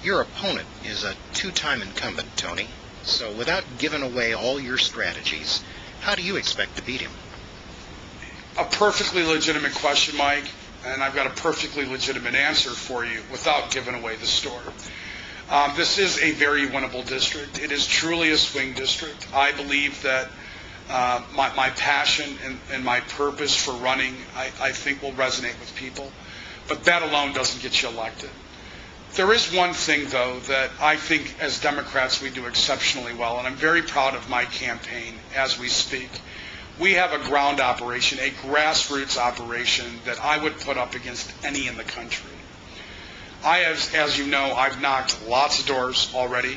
Your opponent is a two-time incumbent, Tony. So without giving away all your strategies, how do you expect to beat him? A perfectly legitimate question, Mike, and I've got a perfectly legitimate answer for you without giving away the story. This is a very winnable district. It is truly a swing district. I believe that my passion and my purpose for running, I think, will resonate with people. But that alone doesn't get you elected. There is one thing, though, that I think as Democrats we do exceptionally well, and I'm very proud of my campaign as we speak. We have a ground operation, a grassroots operation that I would put up against any in the country. As you know, I've knocked lots of doors already.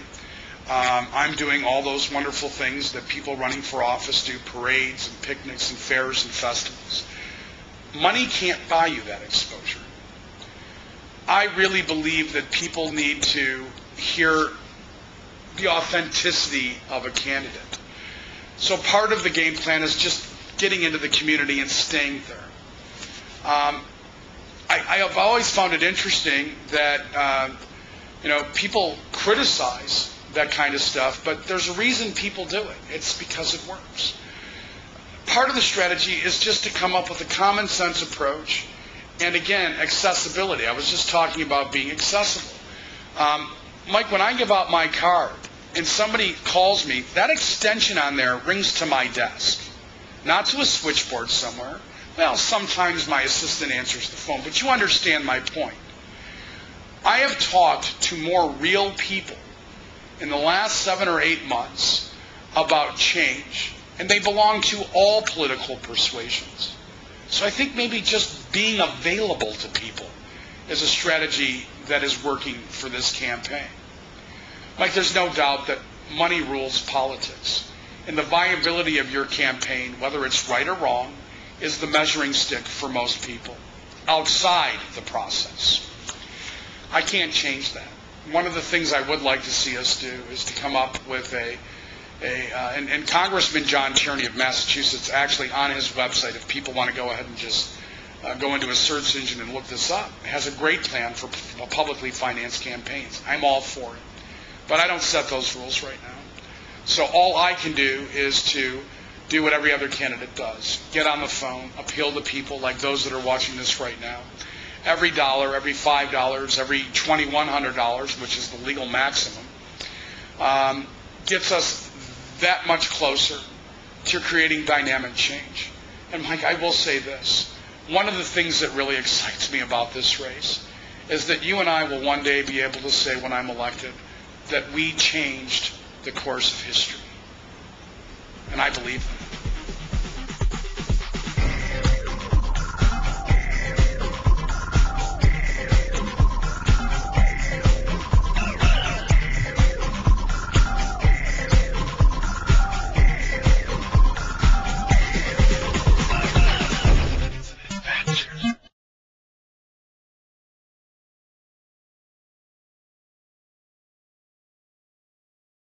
I'm doing all those wonderful things that people running for office do, parades and picnics and fairs and festivals. Money can't buy you that exposure. I really believe that people need to hear the authenticity of a candidate. So part of the game plan is just getting into the community and staying there. I have always found it interesting that people criticize that kind of stuff, but there's a reason people do it. It's because it works. Part of the strategy is just to come up with a common sense approach, and again, accessibility. I was just talking about being accessible. Mike, when I give out my card and somebody calls me, that extension on there rings to my desk, not to a switchboard somewhere. Well, sometimes my assistant answers the phone, but you understand my point. I have talked to more real people in the last 7 or 8 months about change, and they belong to all political persuasions. So I think maybe just being available to people is a strategy that is working for this campaign. Mike, there's no doubt that money rules politics, and the viability of your campaign, whether it's right or wrong, is the measuring stick for most people outside the process. I can't change that. One of the things I would like to see us do is to come up with and Congressman John Tierney of Massachusetts, actually on his website, if people want to go ahead and just go into a search engine and look this up, has a great plan for publicly financed campaigns. I'm all for it. But I don't set those rules right now. So all I can do is to do what every other candidate does. Get on the phone, appeal to people like those that are watching this right now. Every dollar, every $5, every $2,100, which is the legal maximum, gets us that much closer to creating dynamic change. And Mike, I will say this. One of the things that really excites me about this race is that you and I will one day be able to say when I'm elected that we changed the course of history. And I believe that.